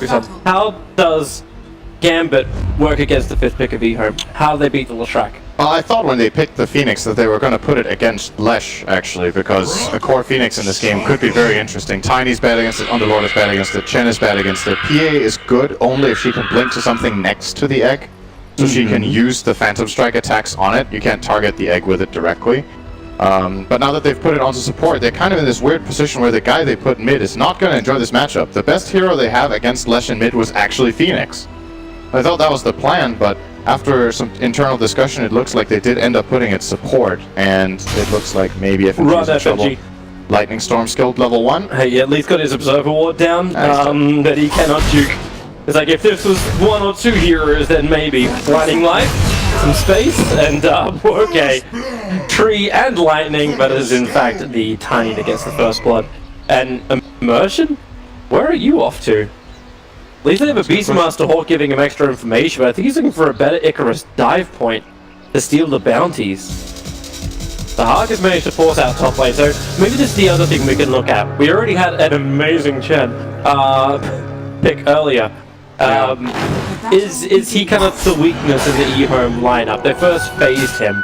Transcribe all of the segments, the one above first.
How does Gambit work against the 5th pick of EHome? How do they beat the Leshrac? Well, I thought when they picked the Phoenix that they were going to put it against Lesh, actually, because a core Phoenix in this game could be very interesting. Tiny's bad against it, Underlord is bad against it, Chen is bad against it. PA is good only if she can blink to something next to the egg, so she can use the Phantom Strike attacks on it. You can't target the egg with it directly. But now that they've put it onto support, they're kind of in this weird position where the guy they put mid is not going to enjoy this matchup. The best hero they have against Lesh in mid was actually Phoenix. I thought that was the plan, but after some internal discussion, it looks like they did end up putting it support, and it looks like maybe if it's in trouble. Lightning Storm skilled level 1. Hey, he at least got his Observer Ward down, that he cannot juke. It's like, if this was 1 or 2 heroes, then maybe Blinding Light, some space, and okay, Tree and Lightning, but it is in fact the Tiny that gets the first blood. And Immersion? Where are you off to? At least they have a Beastmaster Hawk giving him extra information, but I think he's looking for a better Icarus dive point to steal the bounties. The Hawk has managed to force out top lane, so maybe this is the other thing we can look at. We already had an amazing Chen pick earlier. Is he kind of the weakness in the EHome lineup? They first phased him.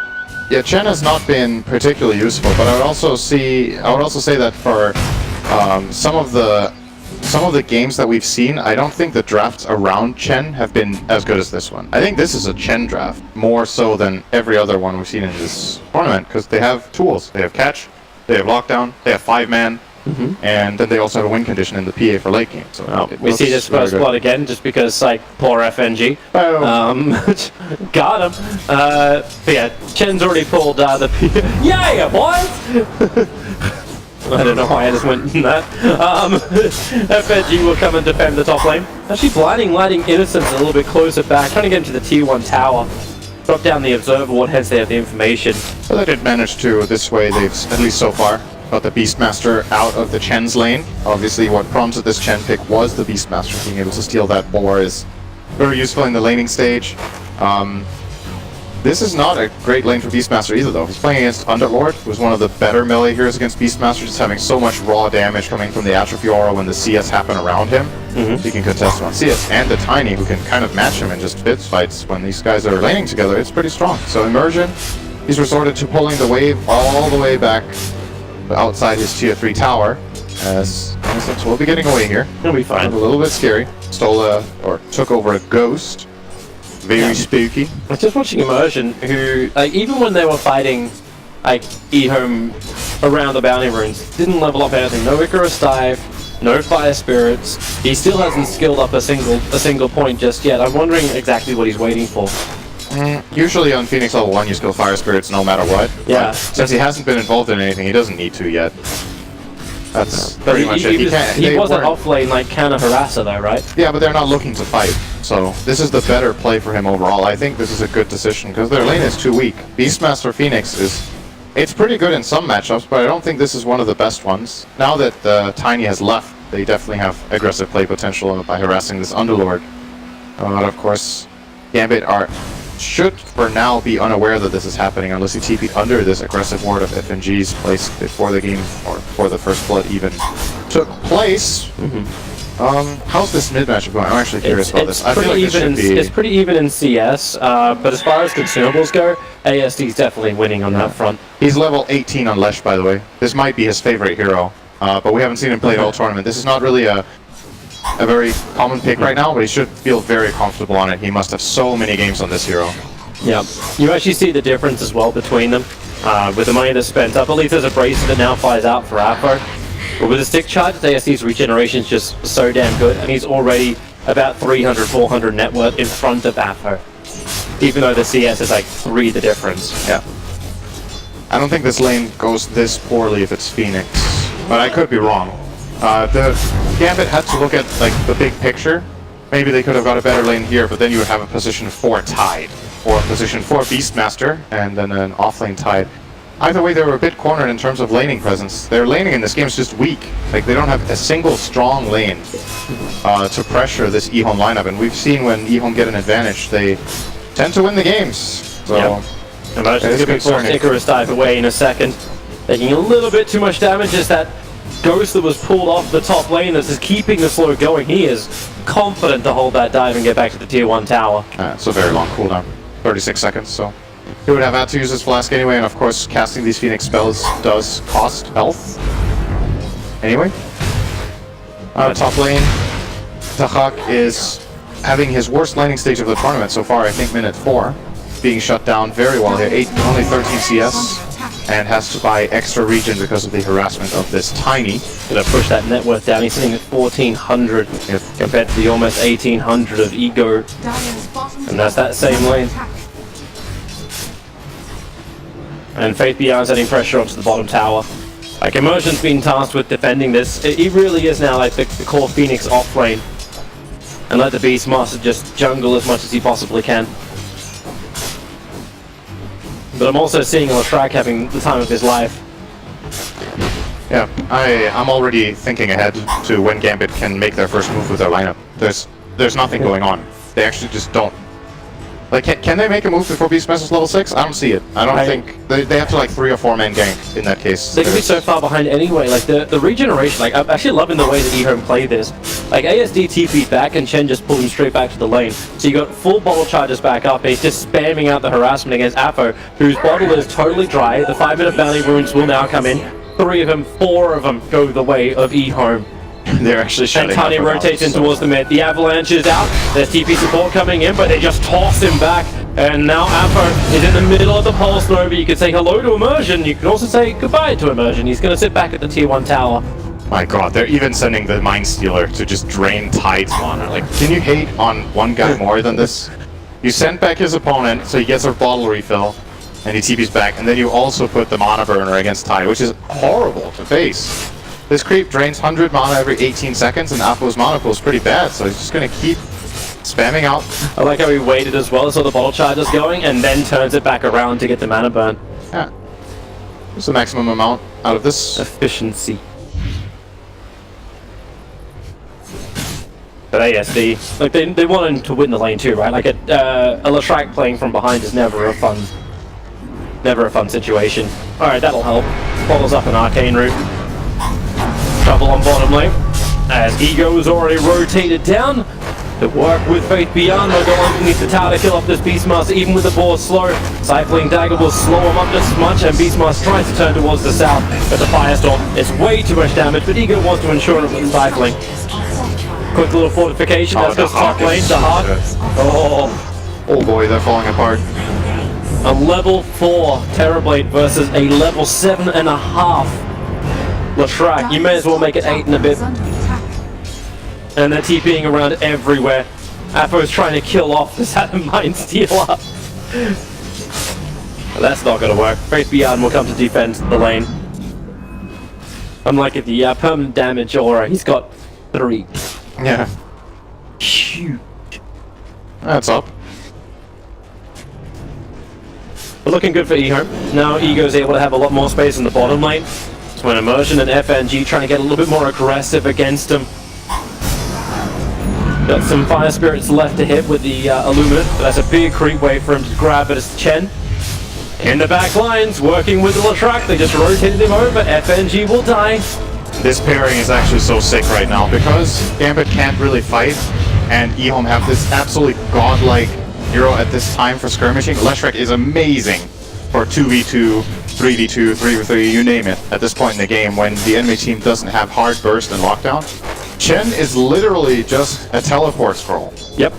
Yeah, Chen has not been particularly useful, but I would also say that for some of the games that we've seen, I don't think the drafts around Chen have been as good as this one. I think this is a Chen draft, more so than every other one we've seen in this tournament, because they have tools. They have catch, they have lockdown, they have 5-man, and then they also have a win condition in the PA for late game. So we see this first blood again, just because, like, poor FNG. Got him. But yeah, Chen's already pulled the PA. Yeah, boys! I don't know why I just went in that. FNG will come and defend the top lane. Actually, Blinding Lighting Innocence a little bit closer back, trying to get into the tier 1 tower. Drop down the Observer Ward, hence they have the information. Well, they did manage to, this way they've, at least so far, got the Beastmaster out of the Chen's lane. Obviously, what prompted this Chen pick was the Beastmaster. Being able to steal that boar is very useful in the laning stage. This is not a great lane for Beastmaster either, though. He's playing against Underlord, who's one of the better melee heroes against Beastmaster, just having so much raw damage coming from the Atrophy Aura when the CS happen around him. He can contest on CS, and the Tiny, who can kind of match him in just fits fights when these guys are laning together. It's pretty strong. So Immersion, he's resorted to pulling the wave all the way back outside his tier 3 tower, as we'll be getting away here. He'll be fine. A little bit scary. Stole or took over a ghost. Very spooky. I was just watching Immersion, who, like, even when they were fighting, like, EHome around the bounty runes, didn't level up anything. No Icarus dive, no Fire Spirits. He still hasn't skilled up a single point just yet. I'm wondering exactly what he's waiting for. Usually on Phoenix level 1 you skill Fire Spirits no matter what. Yeah. Since he hasn't been involved in anything, he doesn't need to yet. That's pretty much it. He was an off-lane, like, counter harasser though, right? Yeah, but they're not looking to fight. So this is the better play for him overall. I think this is a good decision, because their lane is too weak. Beastmaster Phoenix it's pretty good in some matchups, but I don't think this is one of the best ones. Now that Tiny has left, they definitely have aggressive play potential by harassing this Underlord. Of course, Gambit should for now be unaware that this is happening unless he TP'd under this aggressive ward of FNG's placed before the game, or before the first blood even took place. How's this mid matchup going? I'm actually curious about this. I feel like it's pretty even in CS, but as far as consumables go, ASD's definitely winning on that front. He's level 18 on Lesh, by the way. This might be his favorite hero, but we haven't seen him play all tournament. This is not really a very common pick right now, but he should feel very comfortable on it. He must have so many games on this hero. Yeah, you actually see the difference as well between them. With the money that's spent up, at least there's a bracelet that now flies out for Afro. But with the stick charge, ASD's regeneration is just so damn good, and he's already about 300, 400 net worth in front of Afro. Even though the CS is like 3 the difference. Yeah. I don't think this lane goes this poorly if it's Phoenix, but I could be wrong. The Gambit had to look at, like, the big picture. Maybe they could have got a better lane here, but then you would have a position 4 tied, or a position 4 Beastmaster, and then an offlane tied. Either way, they were a bit cornered in terms of laning presence. Their laning in this game is just weak. Like, they don't have a single strong lane to pressure this EHome lineup, and we've seen when EHome get an advantage, they tend to win the games. So, Immersion's going to force Icarus dive away in a second, taking a little bit too much damage as that Ghost that was pulled off the top lane that's just keeping the slow going. He is confident to hold that dive and get back to the tier 1 tower. It's a very long cooldown, 36 seconds, so he would have had to use his flask anyway, and of course casting these Phoenix spells does cost health. Anyway, top lane, Tahak is having his worst laning stage of the tournament so far, I think minute 4. Being shut down very well here, only 13 CS, and has to buy extra regen because of the harassment of this Tiny. Gonna push that net worth down, he's sitting at 1400 compared to the almost 1800 of EGO, and that's that same lane. And Faith Beyond's adding pressure onto the bottom tower. Like, Immersion's been tasked with defending this. It really is now like the core Phoenix off lane. And let the Beastmaster just jungle as much as he possibly can. But I'm also seeing Leshrac having the time of his life. Yeah, I'm already thinking ahead to when Gambit can make their first move with their lineup. There's nothing going on. They actually just don't. Like, can they make a move before Beastmaster's level 6? I don't see it. I don't think... They have to, like, 3 or 4 man gank in that case. They can be so far behind anyway. Like, the regeneration... Like, I'm actually loving the way that EHome played this. Like, ASD TP'd back and Chen just pulled him straight back to the lane. So you got full bottle charges back up. He's just spamming out the harassment against Apo, whose bottle is totally dry. The 5-minute bounty runes will now come in. 3 of them, 4 of them go the way of EHome. They're actually shutting and Tiny rotates in towards the mid. The Avalanche is out. There's TP support coming in, but they just toss him back. And now Apo is in the middle of the Pulse Nova. You can say hello to Immersion. You can also say goodbye to Immersion. He's going to sit back at the tier 1 tower. My god, they're even sending the Mind Stealer to just drain Tide's mana. Like, can you hate on one guy more than this? You send back his opponent so he gets a bottle refill, and he TP's back, and then you also put the mana burner against Tide, which is horrible to face. This creep drains 100 mana every 18 seconds, and Apo's mana pool is pretty bad, so he's just going to keep spamming out. I like how he waited as well, so the bottle charge is going, and then turns it back around to get the mana burn. Yeah. What's the maximum amount out of this? Efficiency. But ASD, like, they want him to win the lane too, right? Like, a Leshrac playing from behind is never a fun situation. Alright, that'll help. Follows up an Arcane Root. Trouble on bottom lane, as Ego is already rotated down to work with Faith Beyond. They'll go underneath the tower to kill off this Beastmaster, even with the board slow. Cycling Dagger will slow him up just as much, and Beastmaster tries to turn towards the south, but the Firestorm is way too much damage, but Ego wants to ensure it with the cycling. Quick little fortification, that's goes top lane, the Hawk. Oh boy, they're falling apart. A level 4 Terrorblade versus a level 7.5 Leshrac. You may as well make it 8 and a bit. And they're TPing around everywhere. Apo's trying to kill off this Adam Mind Stealer. But that's not going to work. Faith Beyond will come to defend the lane. Unlike the permanent damage aura, he's got 3. Yeah. Huge. That's up. But looking good for EHome. Now Ego's able to have a lot more space in the bottom lane. So when Immersion and FNG trying to get a little bit more aggressive against him. Got some Fire Spirits left to hit with the Illuminate, but that's a big creep wave for him to grab at his Chen. In the back lines, working with the Leshrac, they just rotated him over, FNG will die. This pairing is actually so sick right now, because Gambit can't really fight, and EHome have this absolutely godlike hero at this time for skirmishing. Leshrac is amazing for 2v2, 3v2, 3v3, you name it, at this point in the game when the enemy team doesn't have hard burst and lockdown. Chen is literally just a teleport scroll. Yep.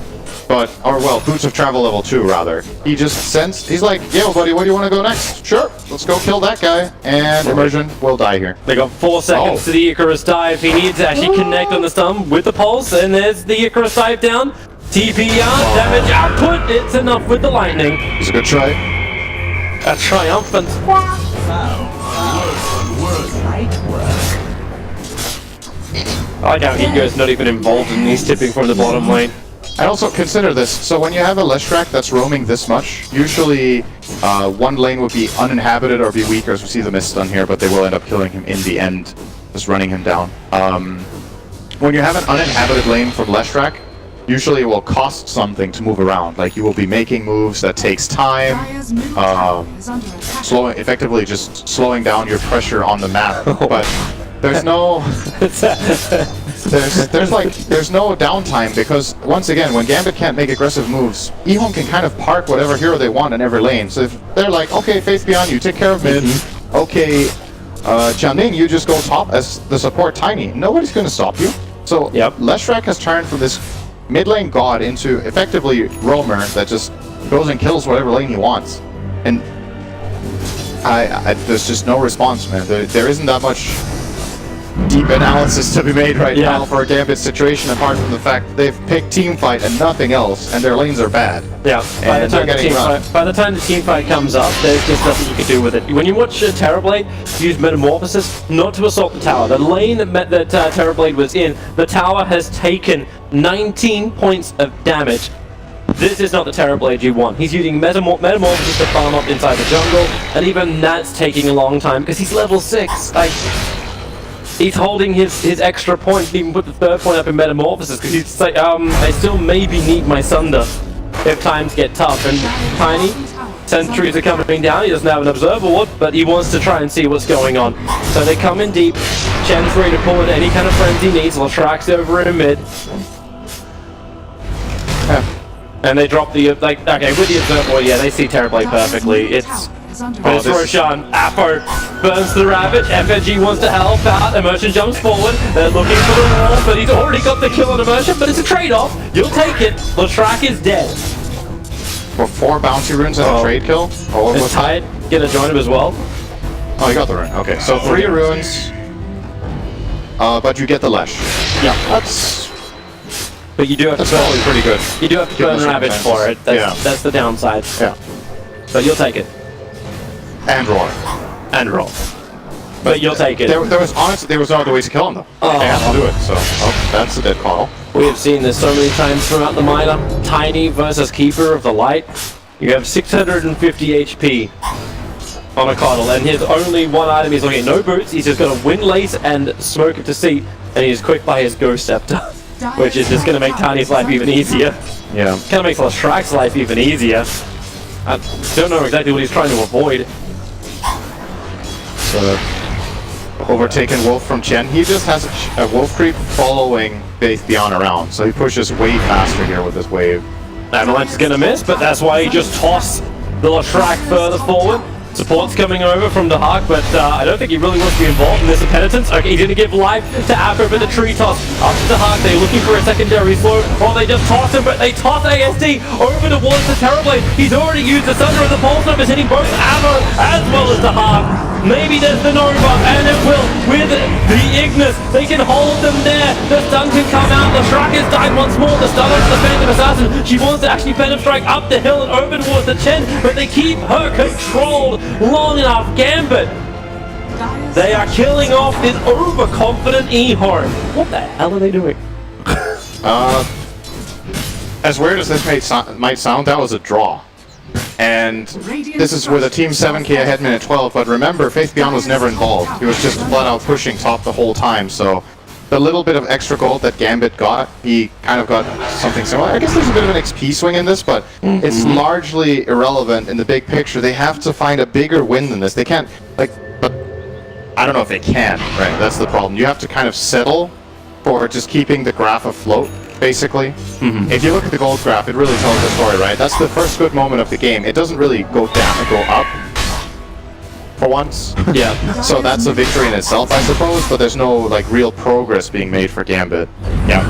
But, or well, Boots of Travel level 2 rather. He just sends, he's like, yo buddy, where do you want to go next? Sure, let's go kill that guy, and Immersion will die here. They got 4 seconds to the Icarus dive. He needs to actually connect on the stun with the pulse, and there's the Icarus dive down. TP out, damage output, it's enough with the lightning. It's a good try. A triumphant. I like how Ego's not even involved in these tipping from the bottom lane. And also consider this, so when you have a Leshrac that's roaming this much, usually one lane would be uninhabited or be weaker, as we see the mist stun here, but they will end up killing him in the end, just running him down. When you have an uninhabited lane from Leshrac, usually it will cost something to move around. Like, you will be making moves that takes time, effectively just slowing down your pressure on the map. But there's no... there's no downtime because once again, when Gambit can't make aggressive moves, EHome can kind of park whatever hero they want in every lane. So if they're like, okay, Faith Beyond, you take care of mid. Okay, Jiangning, you just go top as the support Tiny. Nobody's going to stop you. So Leshrac has turned from this mid lane god into effectively roamer that just goes and kills whatever lane he wants. And there's just no response, man. There isn't that much deep analysis to be made right now for a Gambit situation, apart from the fact that they've picked team fight and nothing else, and their lanes are bad. Yeah, by the time the team fight comes up, there's just nothing you can do with it. When you watch Terrorblade use Metamorphosis not to assault the tower, the lane that Terrorblade was in, the tower has taken 19 points of damage. This is not the Terrorblade you want. He's using Metamorphosis to farm up inside the jungle, and even that's taking a long time because he's level 6. Like, he's holding his extra point, even put the third point up in Metamorphosis, because he's like, I still maybe need my Sunder if times get tough. And Tiny, sentries are coming down, he doesn't have an Observer Ward, but he wants to try and see what's going on. So they come in deep, Chen's ready to pull in any kind of frenzy he needs, Lashrac's over in mid. And they drop the, like, okay, with the Observer Ward, they see Terrorblade perfectly. It's Burst Roshan, Apo burns the Ravage, FNG wants to help out, Immersion jumps forward, they're looking for the wall, but he's already got the kill on Immersion, but it's a trade-off, you'll take it, Lashrak is dead. For 4 bouncy runes and a trade kill? Is Tide gonna join him as well? Oh, you got the rune, okay. So 3 runes, but you get the Lesh. Yeah. But you do have that's to burn, probably pretty good. You do have to burn Ravage for it, that's the downside. Yeah. But you'll take it. And roll. And roll. But you'll take it. There was honestly, there was no other way to kill him though. They have to do it, so that's a dead call. We have seen this so many times throughout the meta. Tiny versus Keeper of the Light. You have 650 HP on a Coddle, and his only one item, he's looking at no boots, he's just got a Wind Lace and Smoke to see, and he's quick by his Ghost Scepter, which is just going to make Tiny's life even easier. Yeah. Kind of makes Lashrak's life even easier. I don't know exactly what he's trying to avoid. So, overtaken Wolf from Chen. He just has a Wolf creep following Faith Beyond around, so he pushes way faster here with this wave. Avalanche is going to miss, but that's why he just tossed the Lashrak further forward. Support's coming over from the Hawk, but I don't think he really wants to be involved in this penitence. Okay, he's going to give life to Apo, but the tree toss up to the Hawk. They're looking for a secondary slow, or they just toss him, but they toss ASD over towards the Terrorblade. He's already used the Thunder and the Pulse Numbers, hitting both Apo as well as the Hawk. Maybe there's the Nova, and it will with the Ignis. They can hold them there. The stun can come out. The Shrike has died once more. The stun onto the Phantom Assassin. She wants to actually Venom Strike up the hill and over towards the Chen, but they keep her controlled long enough. Gambit, they are killing off this overconfident EHome. What the hell are they doing? As weird as this might sound, that was a draw. And this is with a team 7k ahead minute 12, but remember, Faith Beyond was never involved. He was just flat out pushing top the whole time, so the little bit of extra gold that Gambit got, he kind of got something similar. I guess there's a bit of an XP swing in this, but it's largely irrelevant in the big picture. They have to find a bigger win than this. They can't, like, but I don't know if they can, right? That's the problem. You have to kind of settle for just keeping the graph afloat, basically. If you look at the gold graph, it really tells the story, right? That's the first good moment of the game. It doesn't really go down and go up for once. Yeah. So that's a victory in itself, I suppose, but there's no like real progress being made for Gambit. Yeah.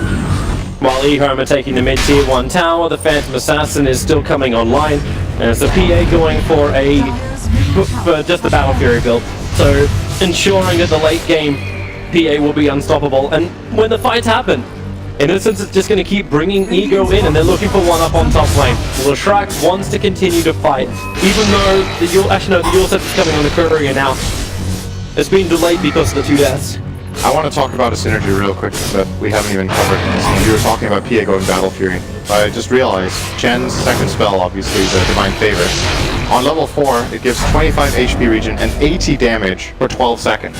While EHome are taking the mid-tier 1 tower, the Phantom Assassin is still coming online, and it's the PA going for just the Battle Fury build. So ensuring that the late game PA will be unstoppable, and when the fights happen, Innocence is just going to keep bringing Ego in, and they're looking for one up on top lane. Lashrak wants to continue to fight, even though the Yule set is coming on the courier now. It's been delayed because of the 2 deaths. I want to talk about a synergy real quick that we haven't even covered. You were talking about PA going Battle Fury. I just realized Chen's second spell, obviously the Divine Favor. On level 4, it gives 25 HP regen and 80 damage for 12 seconds.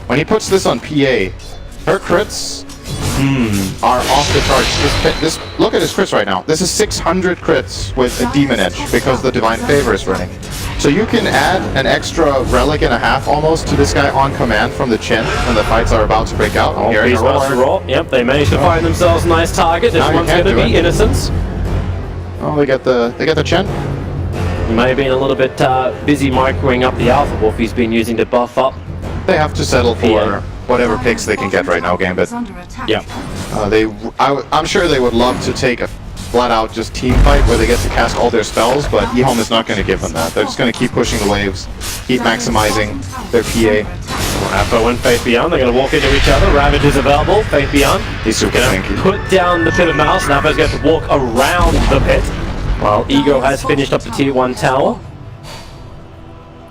When he puts this on PA, her crits are off the charts. Look at his crits right now. This is 600 crits with a Demon Edge because the Divine Favor is running. So you can add an extra relic and a half almost to this guy on command from the Chen when the fights are about to break out. I'm hearing a roar. Yep, they managed to find themselves a nice target. This one's going to be Innocence. Oh, they get the Chen. He may have been a little bit busy microing up the Alpha Wolf he's been using to buff up. They have to settle for whatever picks they can get right now, Gambit. Yep. I'm sure they would love to take a flat-out just team fight where they get to cast all their spells, but EHome is not going to give them that. They're just going to keep pushing the waves, keep maximizing their PA. Rappo and Faith Beyond, they're going to walk into each other. Ravage is available. Faith Beyond. He's super tanky. Put down the pit of mouse. Nappa's going to walk around the pit, while Ego has finished up the tier 1 tower.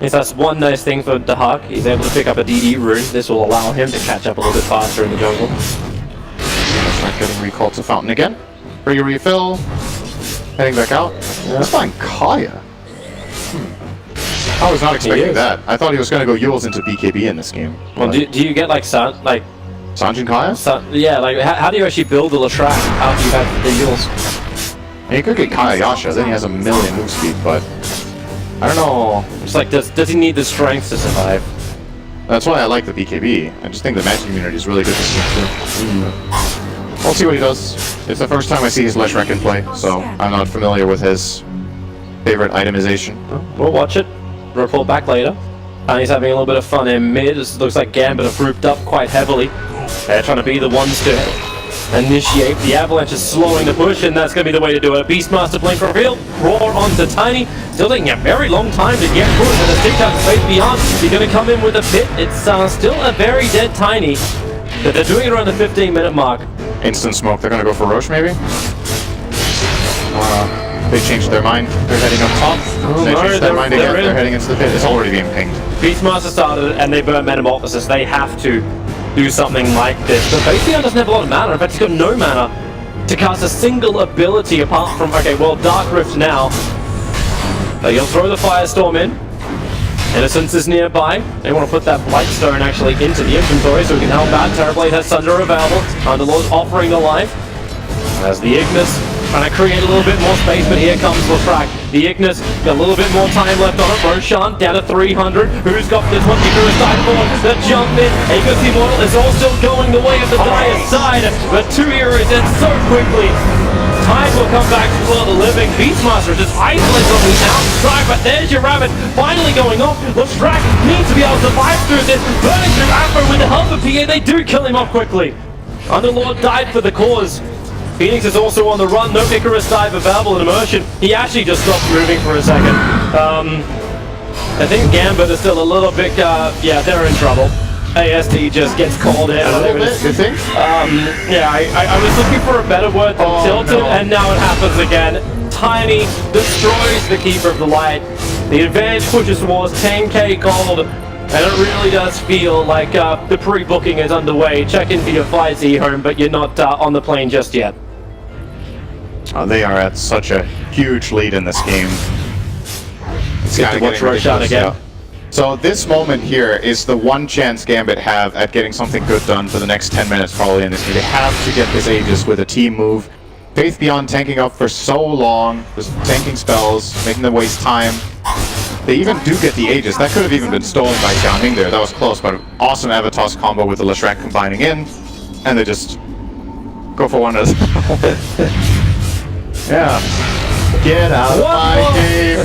Yes, that's one nice thing for Dahak. He's able to pick up a DD rune. This will allow him to catch up a little bit faster in the jungle. Start getting recalled to Fountain again. Free refill. Heading back out. Let's find Kaya. I was not expecting that. I thought he was going to go Yules into BKB in this game. Well, do you get like Sanjin Kaya? Yeah, like how do you actually build the Lashrak after you've had the Yules? He could get Kaya Yasha, then he has a million move speed, but I don't know. It's like, does he need the strength to survive? That's why I like the BKB. I just think the magic immunity is really good to see too. We'll see what he does. It's the first time I see his Leshrac in play, so I'm not familiar with his favorite itemization. We'll watch it. Report back later. And he's having a little bit of fun in mid. It looks like Gambit have grouped up quite heavily. They're trying to be the ones to initiate. The Avalanche is slowing the push, and that's going to be the way to do it. Beastmaster blink reveal. Roar onto Tiny. Still taking a very long time to get through, and the stick out Faith Beyond. He's going to come in with a pit. It's still a very dead Tiny. But they're doing it around the 15-minute mark. Instant smoke. They're going to go for Roche, maybe? They changed their mind. They're heading up top. They changed their mind again. They're heading into the pit. It's already being pinged. Beastmaster started it, and they burn Metamorphosis. They have to do something like this. But Faith Beyond doesn't have a lot of mana. In fact, he's got no mana to cast a single ability apart from, okay, well, Dark Rift now. He'll throw the Firestorm in. Innocence is nearby. They want to put that Blightstone actually into the inventory so we can help out. Terrorblade has Thunder available. Underlord's offering the life. As the Ignis trying to create a little bit more space, but here comes Lashrak. The Ignis got a little bit more time left on it. Roshan down to 300. Who's got this one? Icarus dive forward. The jump in. Aegis Immortal is all still going the way of the Dire side. But 2 heroes in so quickly. Time will come back to the living. Beastmaster just isolates on the outside, but there's your rabbit finally going off. Lashrak needs to be able to survive through this. Burning through Afro with the help of PA. They do kill him off quickly. Underlord died for the cause. Phoenix is also on the run. No Icarus dive available in immersion. He actually just stopped moving for a second. I think Gambit is still a little bit, yeah, they're in trouble. ASD just gets called in. A little bit, you think? Yeah, I was looking for a better word than tilted, and now it happens again. Tiny destroys the Keeper of the Light. The advantage pushes towards 10k gold, and it really does feel like the pre-booking is underway. Check in for your flights, EHome, but you're not on the plane just yet. They are at such a huge lead in this game. It's Get to watch Roshan again. So this moment here is the one chance Gambit have at getting something good done for the next 10 minutes probably in this game. They have to get this Aegis with a team move. Faith Beyond tanking up for so long, just tanking spells, making them waste time. They even do get the Aegis. That could have even been stolen by Xiaoming there. That was close, but an awesome Avatos combo with the Lashrak combining in. And they just go for one as yeah. Get out of my game!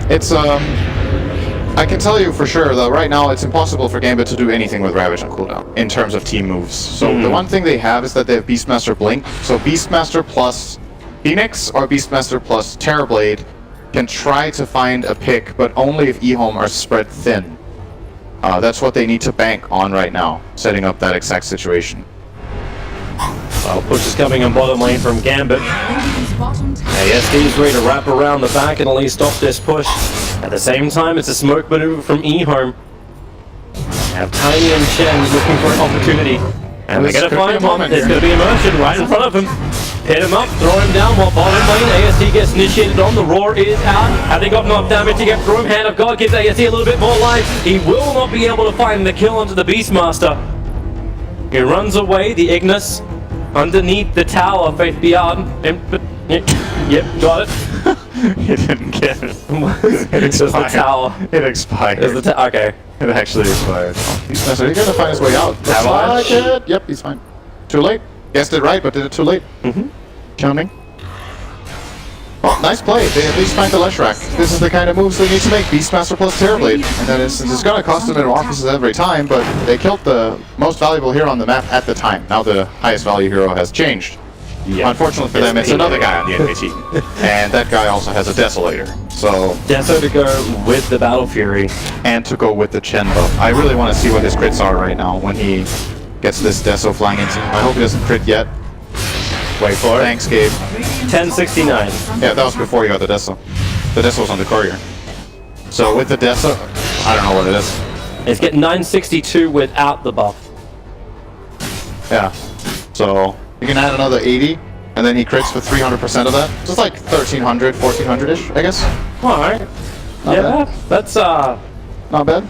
It's, I can tell you for sure that right now it's impossible for Gambit to do anything with Ravage on cooldown in terms of team moves. So the one thing they have is that they have Beastmaster Blink. So Beastmaster plus Phoenix or Beastmaster plus Terrorblade can try to find a pick, but only if EHome are spread thin. That's what they need to bank on right now, setting up that exact situation. Well, push is coming on bottom lane from Gambit. ASD is ready to wrap around the back and at least stop this push. At the same time, it's a smoke maneuver from EHome. Have Tiny and Chen looking for an opportunity. And they're going to find one. There's going to be immersion right in front of him. Hit him up, throw him down while bottom lane. ASD gets initiated on. The roar is out. Have they got enough damage to get through him? Hand of God gives ASD a little bit more life. He will not be able to find the kill onto the Beastmaster. He runs away. The Ignis underneath the tower. Faith Beyond. Yep, got it. He didn't get it. It It's the expired. tower. It expired. It's the okay. It actually expired. Oh, Beastmaster, he's gonna find his way out. Looks Avalanche? like it. Yep, he's fine. Too late. Guessed it right, but did it too late. Coming. Oh, nice play. They at least find the Leshrac. This is the kind of moves they need to make. Beastmaster plus Terrorblade. In that instance, it's gonna cost them in offices every time, but they killed the most valuable hero on the map at the time. Now the highest value hero has changed. Yeah. Unfortunately for them, it's another guy on the enemy team. And that guy also has a Desolator. So, Deso to go with the Battle Fury. and to go with the Chen buff. I really want to see what his crits are right now when he gets this Deso flying into him. I hope he doesn't crit yet. Wait for it. Thanks, Gabe. 1069. Yeah, that was before you got the Deso. The Deso was on the courier. So with the Deso, I don't know what it is. It's getting 962 without the buff. Yeah. So you can add another 80, and then he crits for 300% of that. So it's like 1300, 1400-ish, I guess. Alright. Not Yeah, bad. that's Not bad.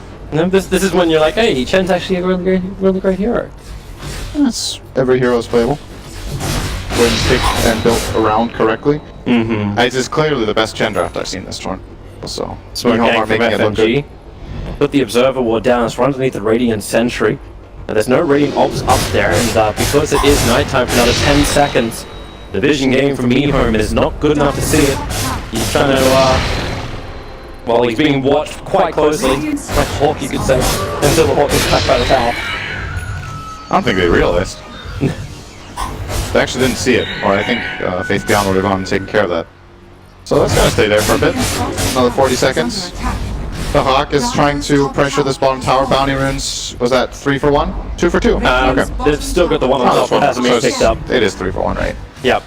this is when you're like, hey, Chen's actually a really great hero. That's every hero is playable when picked and built around correctly. It's just clearly the best Chen draft I've seen this turn. So Smoke EHome gang are from making it look FMG. good. Put the Observer Ward down. It's right underneath the Radiant Sentry. Now, there's no Radiant Ops up there, and because it is nighttime for another 10 seconds, the vision game from EHome is not good enough to see it. He's trying to, well, he's being watched quite closely, like Hawk, you could say, until the Hawk is attacked by the tower. I don't think they realized. They actually didn't see it, or I think Faith Beyond would have gone and taken care of that. So that's gonna stay there for a bit. Another 40 seconds. The Hawk is trying to pressure this bottom tower. Bounty runes, was that 3 for 1? 2 for 2? Okay. They've still got the one on Oh, top that's that one. hasn't So been picked up. it is 3 for 1, right? Yep.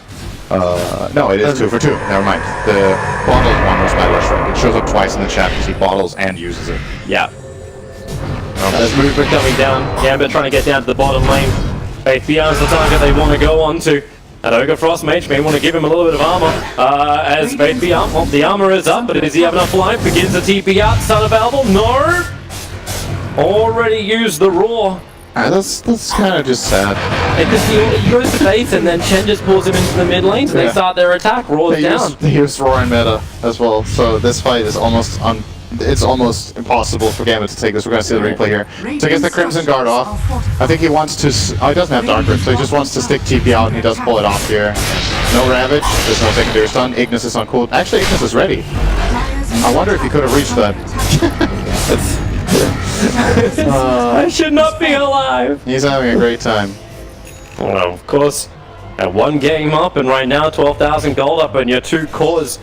No, it is 2 for 2. Never mind. The bottled one was by Leshrac. It shows up twice in the chat because he bottles and uses it. Yeah. There's movement coming down. Gambit trying to get down to the bottom lane. Faith Beyond's the target they want to go on to. And Ogre Frost Mage may want to give him a little bit of armor. As Faith Beyond, well, the armor is up, but does he have enough life? Begins to TP out. Stun available? No! Already used the Roar. That's kind of just sad. It just, he goes to base and then Chen just pulls him into the mid lane, so they Yeah. start their attack. Roar's down. They use Roar in meta as well, so this fight is almost it's almost impossible for Gambit to take this. We're going to see the replay here. So he gets the Crimson Guard off. I think he wants to... Oh, he doesn't have Dark Grip, so he just wants to stick TP out, and he does pull it off here. No Ravage. There's no secondary stun. Ignis is on cool. Actually, Ignis is ready. I wonder if he could have reached that. I should not be alive. He's having a great time. Well, of course, at one game up, and right now 12,000 gold up, and your 2 cores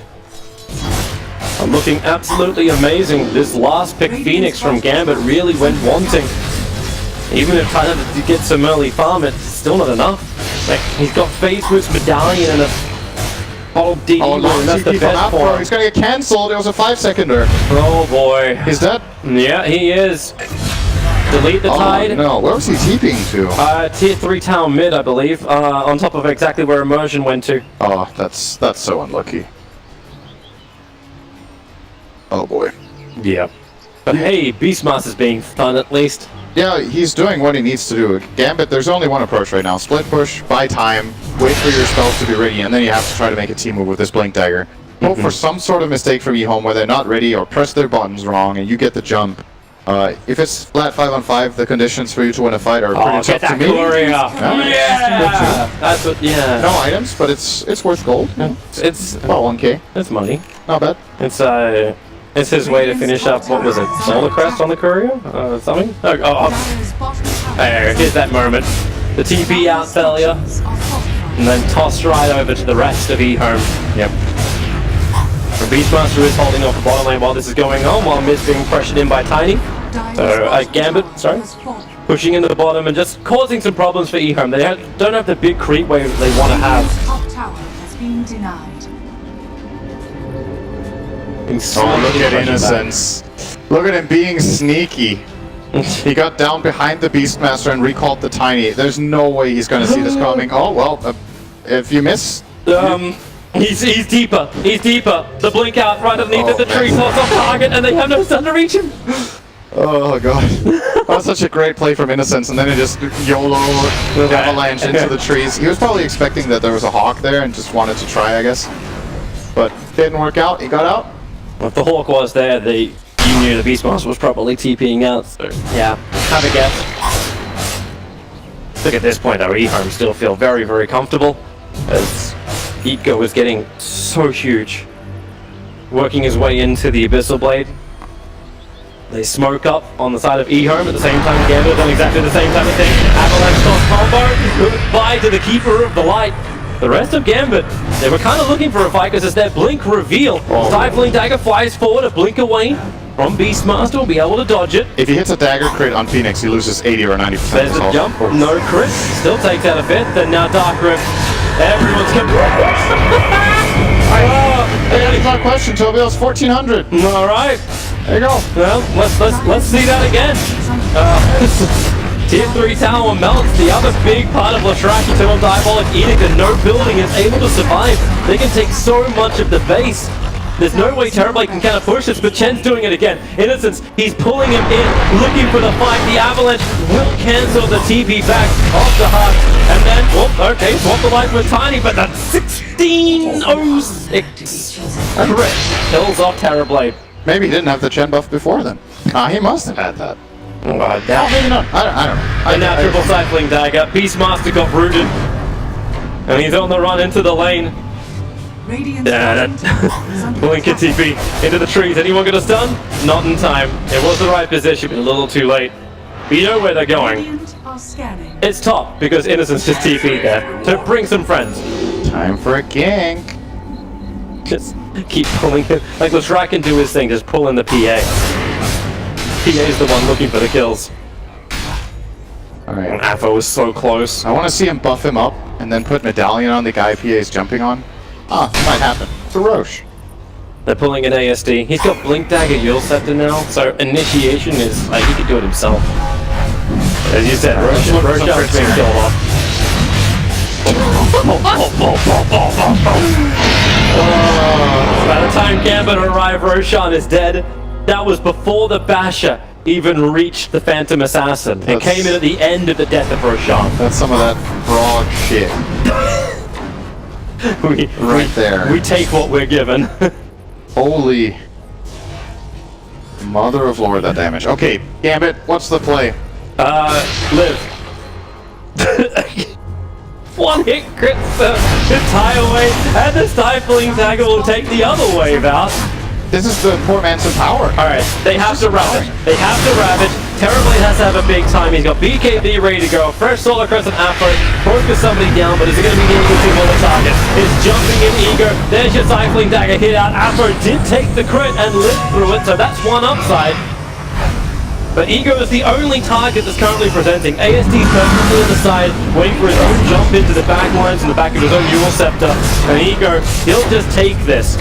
are looking absolutely amazing. This last pick, Phoenix from Gambit, really went wanting. Even if kind of gets some early farm, it's still not enough. Like, he's got Phase Boost Medallion and a bottle D, Oh, long and that's the TP from best Afro. for him. He's going to get cancelled. It was a 5-seconder. Oh boy. He's dead. Yeah, he is. Delete the Oh, tide. no. Where was he TPing to? Tier 3 town mid, I believe, on top of exactly where Immersion went to. Oh, that's so unlucky. Oh, boy. Yeah. But hey, Beastmaster's being fun at least. Yeah, he's doing what he needs to do. Gambit, there's only one approach right now. Split push, buy time, wait for your spells to be ready, and then you have to try to make a team move with this Blink Dagger. Hope for some sort of mistake from EHome where they're not ready or press their buttons wrong and you get the jump. If it's flat 5-on-5, the conditions for you to win a fight are pretty Oh, get tough to that meet. Gloria! Yeah. That's what, yeah. No items, but it's worth gold. It's About 1k. money. Not bad. It's his way to finish up, what was it, Solar Crest on the courier? Something? Here's that moment. The TP out failure, and then tossed right over to the rest of EHome. Yep. Beastmaster is holding off the bottom lane while this is going on, while Mid's being pressured in by Tiny. So, Gambit, pushing into the bottom and just causing some problems for EHome. They don't have the big creep wave they want to have. Top tower has been denied. Oh, look at Innocence. Look at him being sneaky. He got down behind the Beastmaster and recalled the Tiny. There's no way he's going to see this coming. Oh, well, if you miss... He's deeper. He's deeper. The blink out right underneath the tree toss off target, and they have no stun to reach him. Oh, God. That was such a great play from Innocence, and then it just YOLO avalanche into the trees. He was probably expecting that there was a Hawk there and just wanted to try, I guess. but didn't work out. He got out. Well, if the Hawk was there, you knew the Beastmaster was probably TPing out, so yeah, have a guess. Look at this point though, EHome still feel very, very comfortable as EHome is getting so huge. Working his way into the Abyssal Blade. They smoke up on the side of EHome at the same time. Gambit done exactly the same type of thing. Avalanche toss combo. Goodbye to the Keeper of the Light. The rest of Gambit, they were kind of looking for a fight because it's their blink reveal. Stifling Dagger flies forward, a blink away from Beastmaster will be able to dodge it. If he hits a dagger crit on Phoenix, he loses 80 or 90%. There's a jump, no crit, still takes out a fifth, and now Dark Rift. Everyone's coming. It's not a question, Toby. It's 1400. All right. There you go. Well, let's see that again. Tier 3 tower melts. The other big part of Lashrak Eternal Diabolic Edict, and no building is able to survive. They can take so much of the base. There's no way Terrorblade can kind of push this, but Chen's doing it again. Innocence, he's pulling him in, looking for the fight. The Avalanche will cancel the TP back off the heart. And then, oh, okay, swap the life with Tiny, but that's 1606. Correct. Kills off Terrorblade. Maybe he didn't have the Chen buff before then. He must have had that. Now, Maybe not. I don't know. And now triple cycling dagger. Beastmaster got rooted. And he's on the run into the lane. Pulling Kid TP into the trees. Anyone gonna stun? Not in time. It was the right position, but a little too late. But you know where they're going. It's top, because Innocence just TP'd there. So bring some friends. Time for a gank. Just keep pulling him. Like Lashrak can do his thing, just pull in the PA. PA's the one looking for the kills. Alright. Afo was so close. I want to see him buff him up and then put Medallion on the guy PA is jumping on. It might happen. It's a Roche. They're pulling an ASD. He's got Blink Dagger Yule Scepter now, so initiation is like he could do it himself. As you said, Roche's being killed off. By the time Gambit arrived, Roshan is dead. That was before the Basher even reached the Phantom Assassin. It came in at the end of the death of Roshan. That's some of that frog shit. Right there. We take what we're given. Holy mother of Lord, that damage. Okay, Gambit, what's the play? Live. One hit crits the entire wave, and the Stifling Dagger will take the other wave out. This is the poor man's power. Alright, they have to ravage. They have to ravage. Terrorblade has to have a big time. He's got BKB ready to go. Fresh Solar Crest and Afro. Focus somebody down, but is it going to be able to on the target? It's jumping in Ego. There's your Cycling Dagger hit out. Afro did take the crit and lived through it, so that's one upside. But Ego is the only target that's currently presenting. ASD perfectly on the side, waiting for his own jump into the back lines in the back of his own Yule Scepter. And Ego, he'll just take this.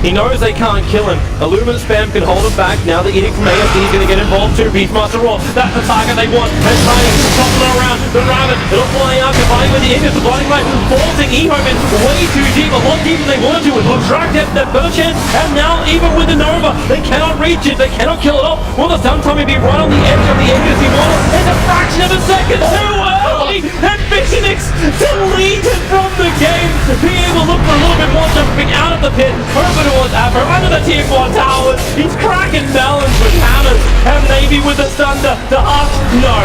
He knows they can't kill him. Illuminate spam can hold him back. Now the Edict from ASD is going to get involved too. Beastmaster Raw, that's the target they want. And trying to topple it around. The Rabbit, it'll fly out, combining with the Ignis, the blinding light, forcing EHome in way too deep, a lot deeper than they want to. It looks dragged at their first chance, and now even with the Nova, they cannot reach it, they cannot kill it off. Will the stun time be right on the edge of the Ignis immortal? It's a fraction of a second too early, and Phoenix deleted from the game. Being able to look for a little bit more jumping out of the pit, over towards Afro, under the tier 4 towers. He's cracking balance with hammers, and maybe with the thunder, the arc. No,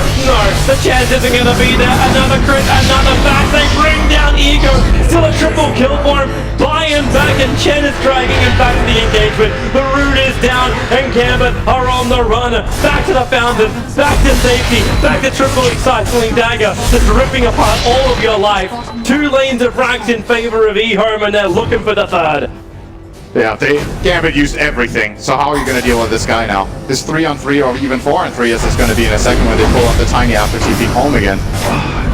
the chance isn't going to be there. Another crit, another back. They bring down Ego. Still a triple kill for him. Buy him back, and Chen is dragging him back to the engagement. The root is down, and Gambit are on the run. Back to the Fountain, back to safety, back to triple Cycling Dagger, just ripping apart all of your life. 2 lanes of racks in favor of EHome, and they're looking for the third. Yeah, Gambit used everything. So how are you going to deal with this guy now? This 3-on-3 or even 4-on-3 as it's going to be in a second when they pull up the Tiny after TP home again.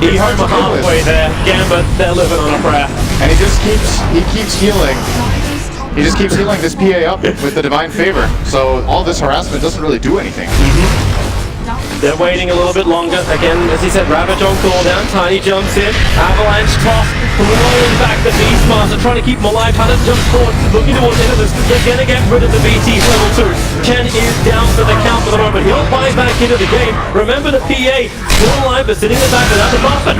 EHome are halfway there. Gambit, they're living on a prayer. And he keeps healing. He just keeps healing this PA up with the Divine Favor. So all this harassment doesn't really do anything. They're waiting a little bit longer. Again, as he said, Ravage on cooldown. Tiny jumps in. Avalanche toss. Blowing back the Beastmaster. Trying to keep him alive. Trying to jump forward. Looking towards Innocence. They're going to get rid of the BT level 2. Chen is down for the count for the moment. He'll buy back into the game. Remember the PA. Still alive, but sitting in the back without the buff. And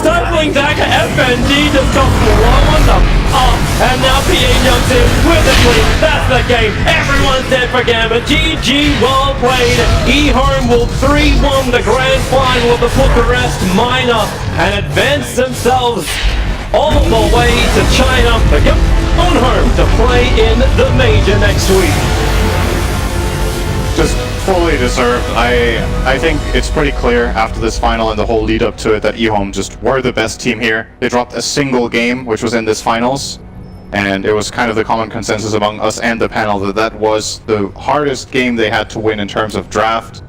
Stifling Dagger FND just got blown up. And now PA jumps in with the clean. That's the game. Everyone's dead for Gambit. GG, well played. EHome will 3-1 the grand final of the Bucharest minor and advance themselves all the way to China. They're going home to play in the major next week. Just fully deserved. I think it's pretty clear after this final and the whole lead up to it that EHome just were the best team here. They dropped a single game, which was in this finals, and it was kind of the common consensus among us and the panel that that was the hardest game they had to win in terms of draft.